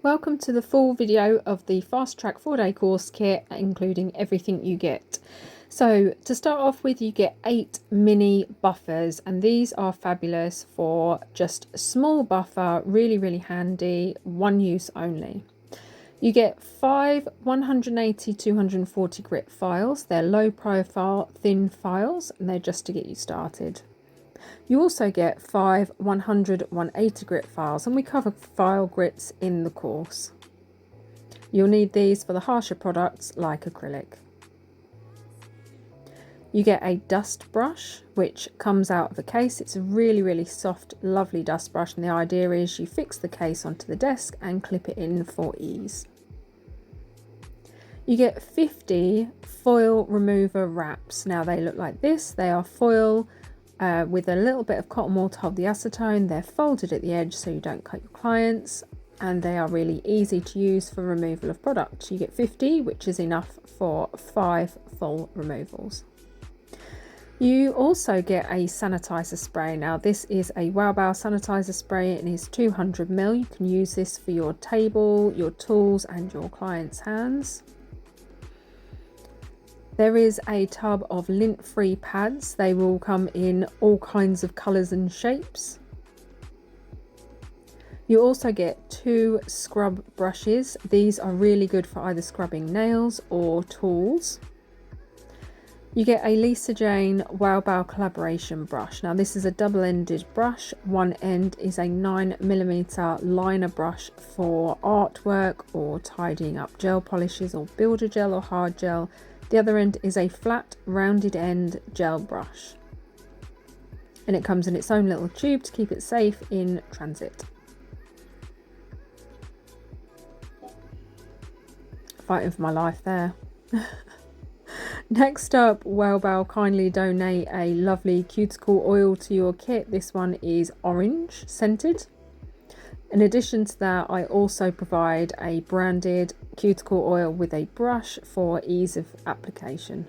Welcome to the full video of the Fast Track 4-day course kit, including everything you get. So to start off with, you get 8 mini buffers, and these are fabulous for just a small buffer, really handy, one use only. You get 5 180-240 grit files. They're low profile, thin files, and they're just to get you started. You also get 5 100-180 grit files, and we cover file grits in the course. You'll need these for the harsher products like acrylic. You get a dust brush which comes out of the case. It's a really soft, lovely dust brush, and the idea is you fix the case onto the desk and clip it in for ease. You get 50 foil remover wraps. Now they look like this. They are foil with a little bit of cotton wool to hold the acetone. They're folded at the edge so you don't cut your clients, and they are really easy to use for removal of products. You get 50, which is enough for 5 full removals. You also get a sanitizer spray. Now this is a Wow sanitizer spray. It is 200 ml. You can use this for your table, your tools and your clients' hands. There is a tub of lint-free pads. They will come in all kinds of colours and shapes. You also get 2 scrub brushes. These are really good for either scrubbing nails or tools. You get a Lisa Jane Wow collaboration brush. Now this is a double-ended brush. One end is a 9mm liner brush for artwork or tidying up gel polishes or builder gel or hard gel. The other end is a flat, rounded end gel brush, and it comes in its own little tube to keep it safe in transit. Fighting for my life there. Next up, Wow kindly donate a lovely cuticle oil to your kit. This one is orange scented. In addition to that, I also provide a branded cuticle oil with a brush for ease of application.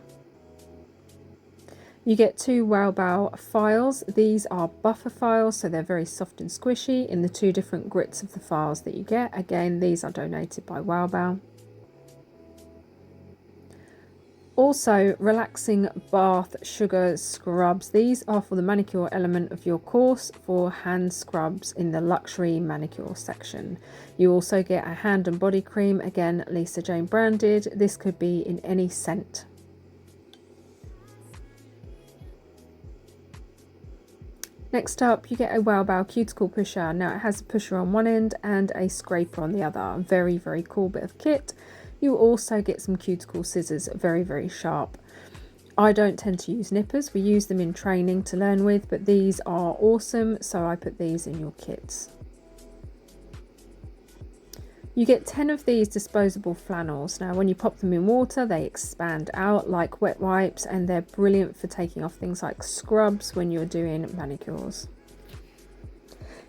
You get 2 Wow files. These are buffer files, so they're very soft and squishy in the 2 different grits of the files that you get. Again, these are donated by Wow. Also, relaxing bath sugar scrubs. These are for the manicure element of your course for hand scrubs in the luxury manicure section. You also get a hand and body cream, again Lisa Jane branded. This could be in any scent. Next up, you get a Wow cuticle pusher. Now it has a pusher on one end and a scraper on the other. Very cool bit of kit. You also get some cuticle scissors, very sharp. I don't tend to use nippers. We use them in training to learn with, but these are awesome, so I put these in your kits. You get 10 of these disposable flannels. Now when you pop them in water, they expand out like wet wipes, and they're brilliant for taking off things like scrubs when you're doing manicures.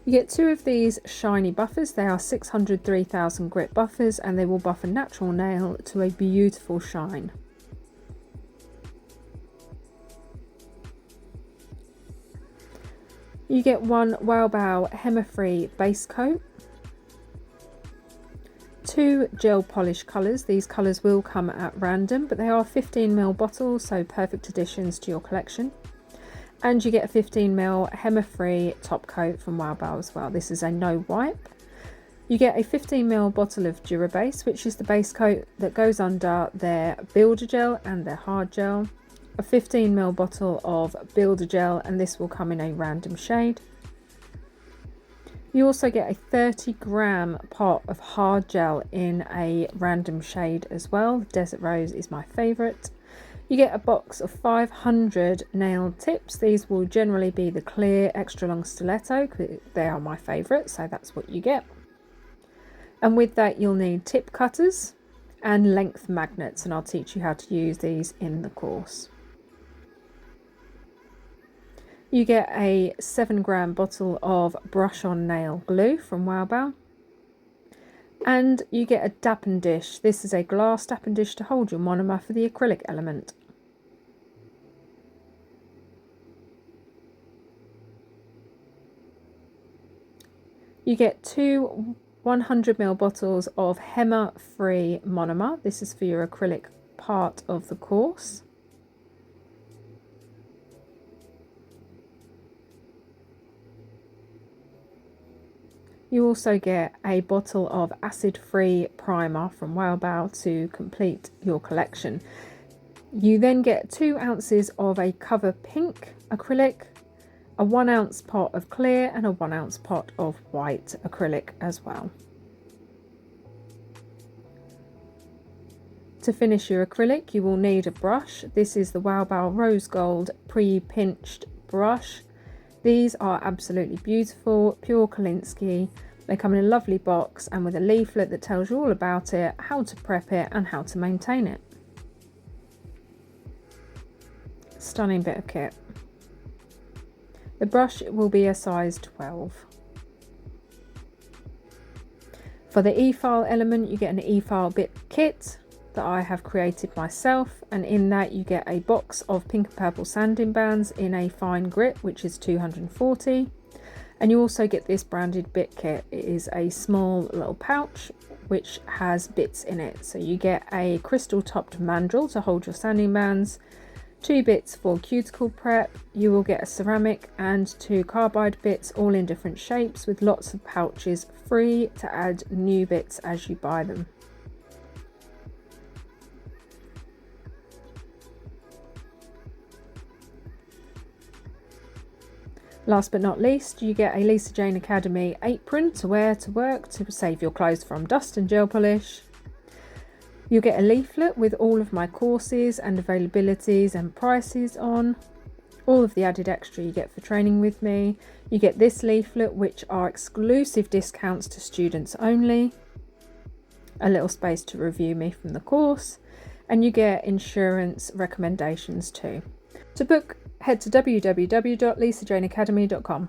You get 2 of these shiny buffers. They are 600-3000 grit buffers, and they will buff a natural nail to a beautiful shine. You get 1 Wow Hemi-free base coat, 2 gel polish colours. These colours will come at random, but they are 15ml bottles, so perfect additions to your collection. And you get a 15ml Hemi-free top coat from Wow as well. This is a no wipe. You get a 15ml bottle of Durabase, which is the base coat that goes under their builder gel and their hard gel. A 15ml bottle of builder gel, and this will come in a random shade. You also get a 30-gram pot of hard gel in a random shade as well. Desert Rose is my favourite. You get a box of 500 nail tips. These will generally be the clear extra long stiletto. They are my favourite, so that's what you get. And with that, you'll need tip cutters and length magnets, and I'll teach you how to use these in the course. You get a 7-gram bottle of brush on nail glue from Wow. And you get a dappen dish. This is a glass dappen dish to hold your monomer for the acrylic element. You get 2 100ml bottles of henna-free monomer. This is for your acrylic part of the course. You also get a bottle of acid-free primer from Whalebow to complete your collection. You then get 2 ounces of a cover pink acrylic, a 1 ounce pot of clear and a 1 ounce pot of white acrylic as well. To finish your acrylic, you will need a brush. This is the Whalebow Rose Gold pre-pinched brush. These are absolutely beautiful, pure Kolinsky. They come in a lovely box and with a leaflet that tells you all about it, how to prep it and how to maintain it. Stunning bit of kit. The brush will be a size 12. For the efile element, you get an efile bit kit that I have created myself, and in that you get a box of pink and purple sanding bands in a fine grit, which is 240, and you also get this branded bit kit. It is a small little pouch which has bits in it. So you get a crystal topped mandrel to hold your sanding bands, 2 bits for cuticle prep, you will get a ceramic and 2 carbide bits, all in different shapes, with lots of pouches, free to add new bits as you buy them. Last but not least, you get a Lisa Jane Academy apron to wear to work to save your clothes from dust and gel polish. You get a leaflet with all of my courses and availabilities and prices on. All of the added extra you get for training with me. You get this leaflet, which are exclusive discounts to students only. A little space to review me from the course. And you get insurance recommendations too. To book, head to www.lisajaneacademy.com.